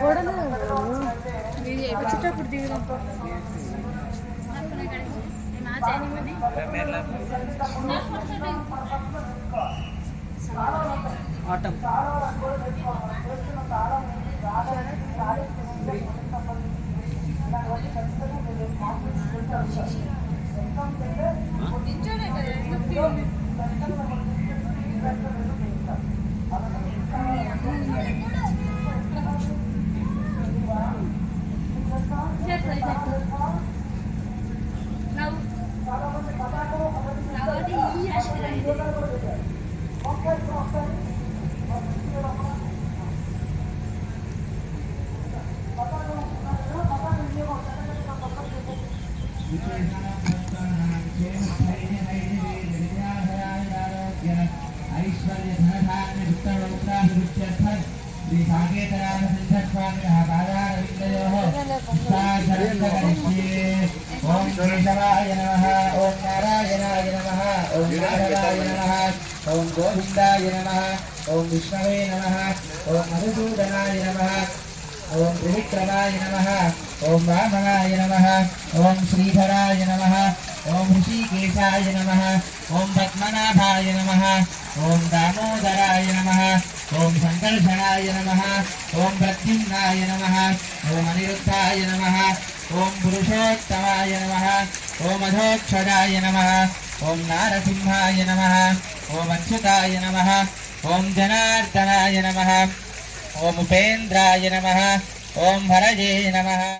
ఫోటోలు వచ్చేటప్పుడు దిగుదాం. ఆటం ओम केशवाय नमः, ओम नारायणाय नमः, ओम माधवाय नमः, ओम गोविंदाय नमः, ओम विष्णवे नमः, ओम मधुसूदनाय नमः, ओम त्रिविक्रमाय नमः, ओम वामनाय नमः, ओम श्रीधराय नमः, ओम ऋषिकेशाय नमः, ओम पद्मनाभाय नमः, ओम दामोदराय नमः, ओम संकर्षणाय नमः, ओम प्रद्युम्नाय नमः, ओम अनिरुद्धाय नमः, ओम पुरुषोत्तमाय नमः, ओम अधोक्षजाय नमः, ओम नारसिंहाय नमः, ओम अच्युताय नमः, ओम जनार्दनाय नमः, ओम उपेन्द्राय नमः, ओम भरजे नमः।